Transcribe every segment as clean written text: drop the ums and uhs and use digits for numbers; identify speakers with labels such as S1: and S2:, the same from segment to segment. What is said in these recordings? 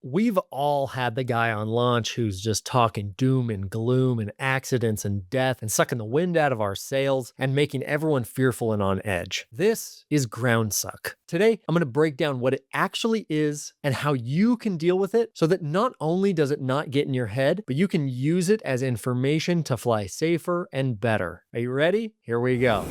S1: We've all had the guy on launch who's just talking doom and gloom and accidents and death and sucking the wind out of our sails and making everyone fearful and on edge. This is GROUNDSUCK. Today, I'm going to break down what it actually is and how you can deal with it so that not only does it not get in your head, but you can use it as information to fly safer and better. Are you ready? Here we go.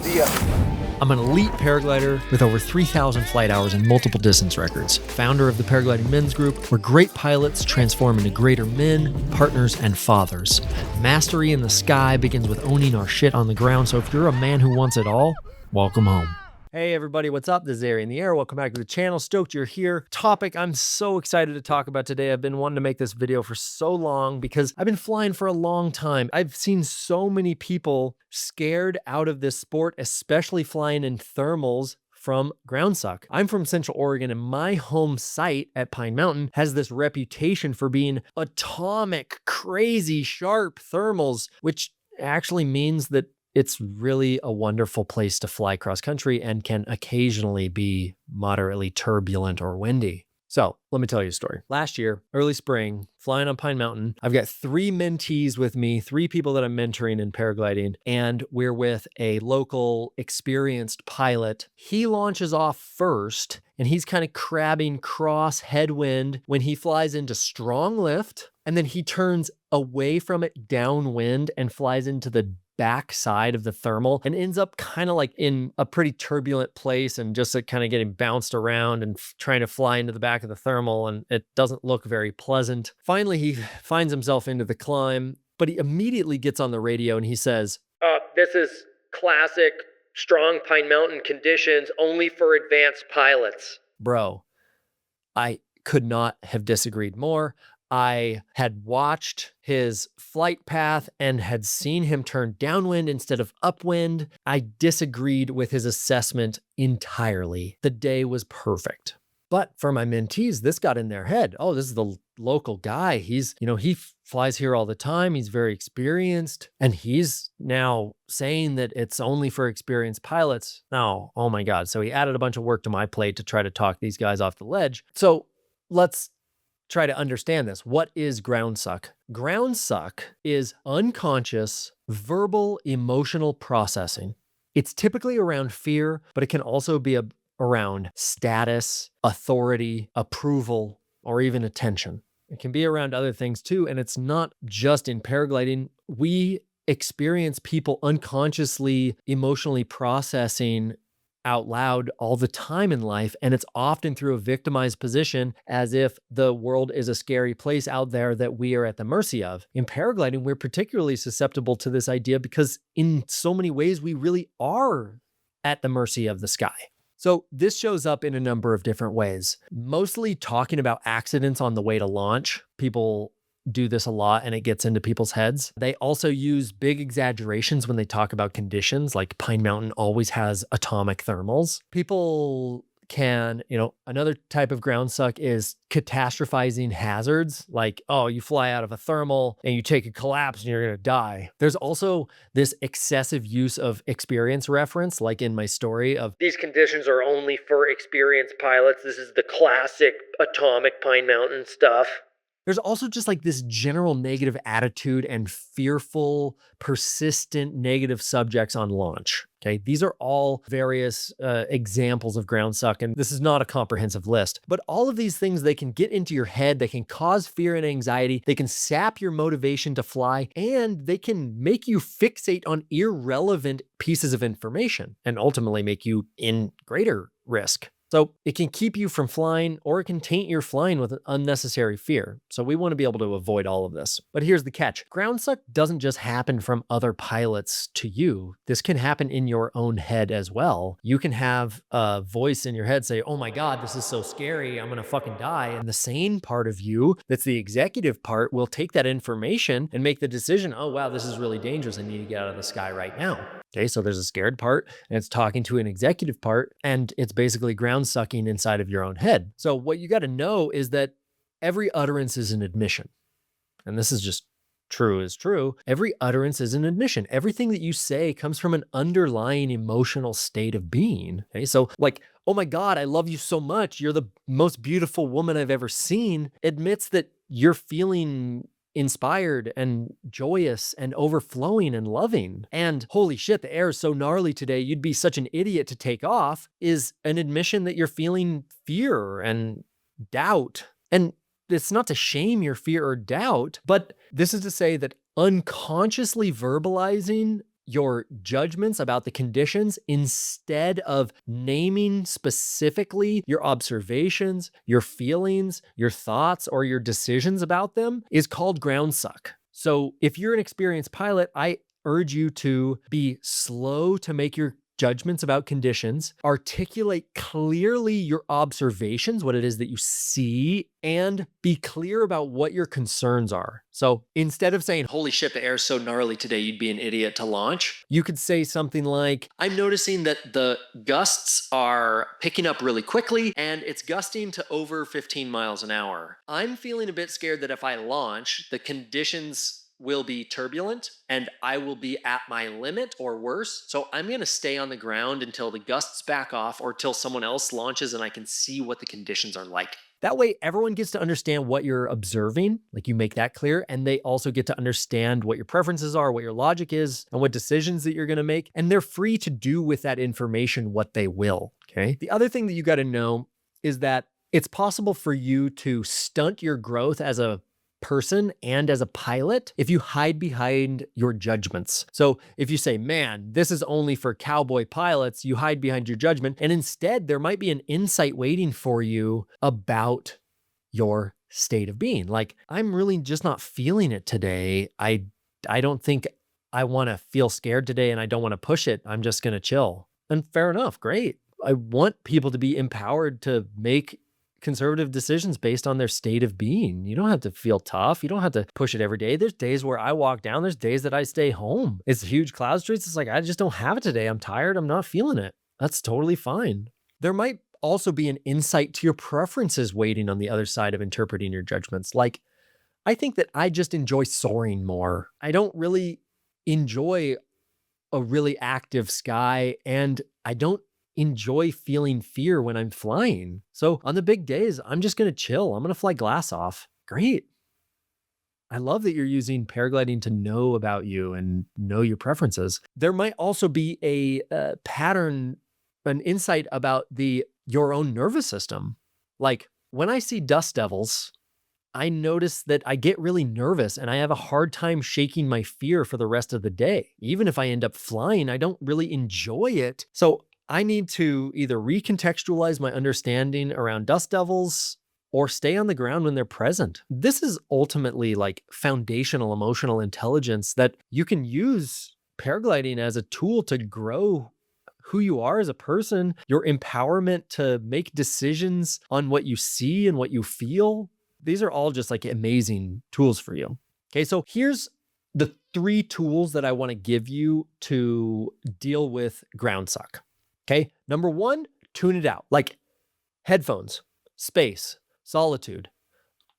S1: I'm an elite paraglider with over 3,000 flight hours and multiple distance records, founder of the Paragliding Men's Group, where great pilots transform into greater men, partners, and fathers. Mastery in the sky begins with owning our shit on the ground, so if you're a man who wants it all, welcome home. Hey everybody, what's up? This is Ari in the Air. Welcome back to the channel. Stoked you're here. Topic I'm so excited to talk about today. I've been wanting to make this video for so long because I've been flying for a long time. I've seen so many people scared out of this sport, especially flying in thermals from GROUNDSUCK. I'm from Central Oregon and my home site at Pine Mountain has this reputation for being atomic, crazy, sharp thermals, which actually means that it's really a wonderful place to fly cross country and can occasionally be moderately turbulent or windy. So let me tell you a story. Last year, early spring, flying on Pine Mountain, I've got 3 mentees with me, 3 people that I'm mentoring in paragliding, and we're with a local experienced pilot. He launches off first and he's kind of crabbing cross headwind when he flies into strong lift, and then he turns away from it downwind and flies into the back side of the thermal and ends up kind of like in a pretty turbulent place and just kind of getting bounced around and trying to fly into the back of the thermal, and it doesn't look very pleasant. Finally, he finds himself into the climb, but he immediately gets on the radio and he says, "This is classic strong Pine Mountain conditions only for advanced pilots." Bro, I could not have disagreed more. I had watched his flight path and had seen him turn downwind instead of upwind. I disagreed with his assessment entirely. The day was perfect. But for my mentees, this got in their head. Oh, this is the local guy. He flies here all the time. He's very experienced. And he's now saying that it's only for experienced pilots. No, oh my God. So he added a bunch of work to my plate to try to talk these guys off the ledge. So let's try to understand this. What is GROUNDSUCK? GROUNDSUCK is unconscious, verbal, emotional processing. It's typically around fear, but it can also be around status, authority, approval, or even attention. It can be around other things too, and it's not just in paragliding. We experience people unconsciously, emotionally processing out loud all the time in life, and it's often through a victimized position, as if the world is a scary place out there that we are at the mercy of. In paragliding, we're particularly susceptible to this idea because in so many ways we really are at the mercy of the sky. So this shows up in a number of different ways, mostly talking about accidents on the way to launch. People do this a lot and it gets into people's heads. They also use big exaggerations when they talk about conditions, like Pine Mountain always has atomic thermals. People can, another type of GROUNDSUCK is catastrophizing hazards, like, oh, you fly out of a thermal and you take a collapse and you're going to die. There's also this excessive use of experience reference, like in my story of these conditions are only for experienced pilots. This is the classic atomic Pine Mountain stuff. There's also just like this general negative attitude and fearful, persistent negative subjects on launch. Okay, these are all various examples of GROUNDSUCK, and this is not a comprehensive list. But all of these things, they can get into your head, they can cause fear and anxiety, they can sap your motivation to fly, and they can make you fixate on irrelevant pieces of information and ultimately make you in greater risk. So it can keep you from flying, or it can taint your flying with unnecessary fear. So we want to be able to avoid all of this. But here's the catch. GROUNDSUCK doesn't just happen from other pilots to you. This can happen in your own head as well. You can have a voice in your head say, oh my God, this is so scary. I'm going to fucking die. And the sane part of you, that's the executive part, will take that information and make the decision, oh wow, this is really dangerous. I need to get out of the sky right now. Okay, so there's a scared part and it's talking to an executive part, and it's basically GROUNDSUCKing inside of your own head. So what you got to know is that every utterance is an admission. And this is just true is true. Every utterance is an admission. Everything that you say comes from an underlying emotional state of being. Okay, so like oh my God, I love you so much. You're the most beautiful woman I've ever seen, admits that you're feeling inspired and joyous and overflowing and loving. And holy shit, the air is so gnarly today. You'd be such an idiot to take off is an admission that you're feeling fear and doubt. And it's not to shame your fear or doubt, but this is to say that unconsciously verbalizing your judgments about the conditions instead of naming specifically your observations, your feelings, your thoughts, or your decisions about them is called ground suck. So if you're an experienced pilot, I urge you to be slow to make your judgments about conditions, articulate clearly your observations, what it is that you see, and be clear about what your concerns are. So instead of saying, holy shit, the air's so gnarly today, you'd be an idiot to launch, you could say something like, I'm noticing that the gusts are picking up really quickly and it's gusting to over 15 miles an hour. I'm feeling a bit scared that if I launch, the conditions will be turbulent and I will be at my limit or worse. So I'm going to stay on the ground until the gusts back off or till someone else launches and I can see what the conditions are like. That way, everyone gets to understand what you're observing, like you make that clear, and they also get to understand what your preferences are, what your logic is, and what decisions that you're going to make. And they're free to do with that information what they will, okay? The other thing that you got to know is that it's possible for you to stunt your growth as a person and as a pilot if you hide behind your judgments. So if you say, man, this is only for cowboy pilots, you hide behind your judgment. And instead, there might be an insight waiting for you about your state of being. Like, I'm really just not feeling it today. I don't think I want to feel scared today and I don't want to push it. I'm just going to chill. And fair enough. Great. I want people to be empowered to make conservative decisions based on their state of being. You don't have to feel tough. You don't have to push it every day. There's days where I walk down. There's days that I stay home. It's huge cloud streets. It's like, I just don't have it today. I'm tired. I'm not feeling it. That's totally fine. There might also be an insight to your preferences waiting on the other side of interpreting your judgments. Like, I think that I just enjoy soaring more. I don't really enjoy a really active sky, and I don't enjoy feeling fear when I'm flying. So on the big days, I'm just going to chill. I'm going to fly glass off. Great. I love that you're using paragliding to know about you and know your preferences. There might also be a pattern, an insight about your own nervous system. Like when I see dust devils, I notice that I get really nervous and I have a hard time shaking my fear for the rest of the day. Even if I end up flying, I don't really enjoy it. So I need to either recontextualize my understanding around dust devils or stay on the ground when they're present. This is ultimately like foundational emotional intelligence that you can use paragliding as a tool to grow who you are as a person, your empowerment to make decisions on what you see and what you feel. These are all just like amazing tools for you. Okay, so here's the 3 tools that I want to give you to deal with ground suck. Okay, number 1, tune it out. Like headphones, space, solitude.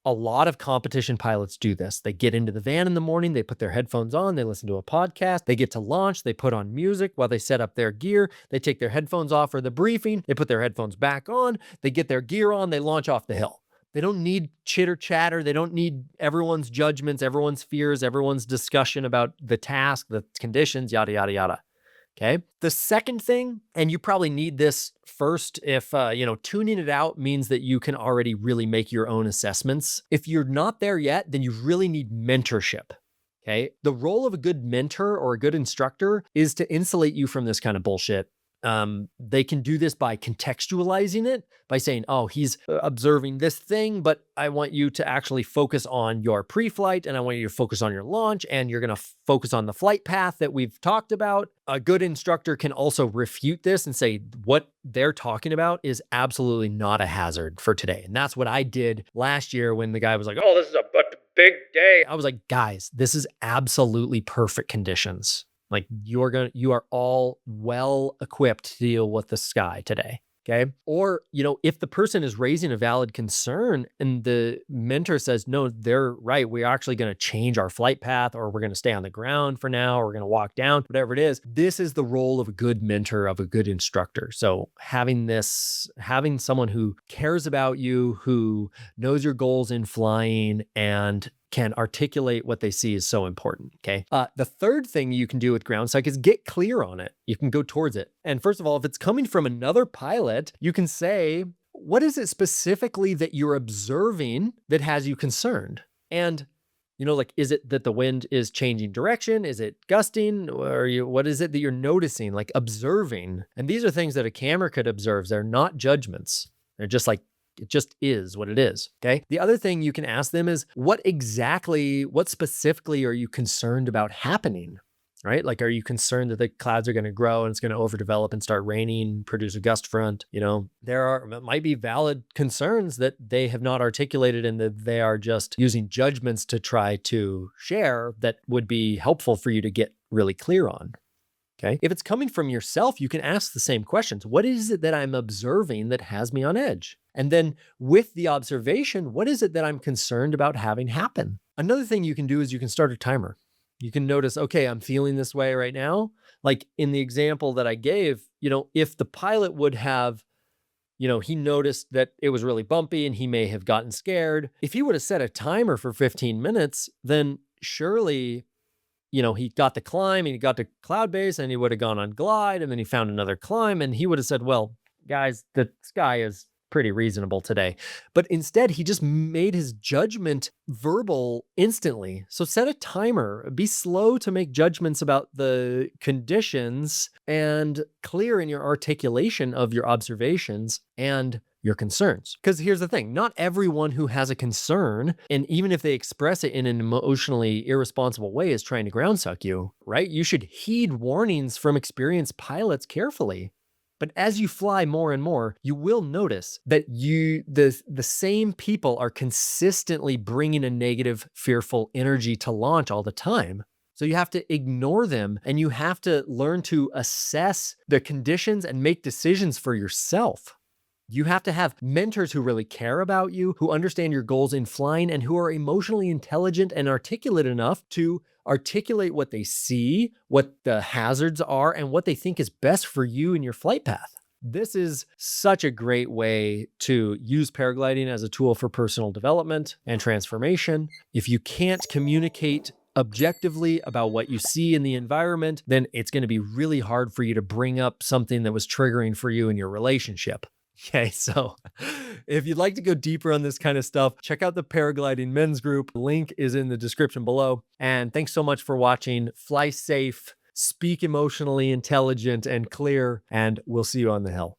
S1: A lot of competition pilots do this. They get into the van in the morning, they put their headphones on, they listen to a podcast, they get to launch, they put on music while they set up their gear, they take their headphones off for the briefing, they put their headphones back on, they get their gear on, they launch off the hill. They don't need chitter chatter. They don't need everyone's judgments, everyone's fears, everyone's discussion about the task, the conditions, yada, yada, yada. Okay. The second thing, and you probably need this first if, tuning it out means that you can already really make your own assessments. If you're not there yet, then you really need mentorship. Okay. The role of a good mentor or a good instructor is to insulate you from this kind of bullshit. They can do this by contextualizing it, by saying, oh, he's observing this thing, but I want you to actually focus on your pre-flight and I want you to focus on your launch and you're going to focus on the flight path that we've talked about. A good instructor can also refute this and say what they're talking about is absolutely not a hazard for today. And that's what I did last year when the guy was like, oh, this is a big day. I was like, guys, this is absolutely perfect conditions. Like you are all well equipped to deal with the sky today. Okay. Or, if the person is raising a valid concern and the mentor says, no, they're right. We're actually going to change our flight path, or we're going to stay on the ground for now, or we're going to walk down, whatever it is. This is the role of a good mentor, of a good instructor. So having someone who cares about you, who knows your goals in flying and can articulate what they see is so important. Okay. The third thing you can do with ground psych is get clear on it. You can go towards it. And first of all, if it's coming from another pilot, you can say, what is it specifically that you're observing that has you concerned? And is it that the wind is changing direction? Is it gusting? Or what is it that you're noticing, like observing? And these are things that a camera could observe. They're not judgments. They're just like, it just is what it is. Okay. The other thing you can ask them is, what specifically are you concerned about happening? Right? Like, are you concerned that the clouds are going to grow and it's going to overdevelop and start raining, produce a gust front? There might be valid concerns that they have not articulated and that they are just using judgments to try to share that would be helpful for you to get really clear on. Okay. If it's coming from yourself, you can ask the same questions. What is it that I'm observing that has me on edge? And then with the observation, what is it that I'm concerned about having happen? Another thing you can do is you can start a timer. You can notice, okay, I'm feeling this way right now. Like in the example that I gave, if the pilot would have, he noticed that it was really bumpy and he may have gotten scared. If he would have set a timer for 15 minutes, then surely he got the climb and he got to cloud base and he would have gone on glide, and then he found another climb and he would have said, well, guys, the sky is pretty reasonable today. But instead, he just made his judgment verbal instantly. So set a timer, be slow to make judgments about the conditions, and clear in your articulation of your observations and your concerns. Because here's the thing, not everyone who has a concern, and even if they express it in an emotionally irresponsible way, is trying to ground suck you, right? You should heed warnings from experienced pilots carefully. But as you fly more and more, you will notice that the same people are consistently bringing a negative, fearful energy to launch all the time. So you have to ignore them, and you have to learn to assess the conditions and make decisions for yourself. You have to have mentors who really care about you, who understand your goals in flying, and who are emotionally intelligent and articulate enough to articulate what they see, what the hazards are, and what they think is best for you in your flight path. This is such a great way to use paragliding as a tool for personal development and transformation. If you can't communicate objectively about what you see in the environment, then it's going to be really hard for you to bring up something that was triggering for you in your relationship. Okay, so if you'd like to go deeper on this kind of stuff, check out the Paragliding Men's Group. Link is in the description below. And thanks so much for watching. Fly safe, speak emotionally intelligent and clear, and we'll see you on the hill.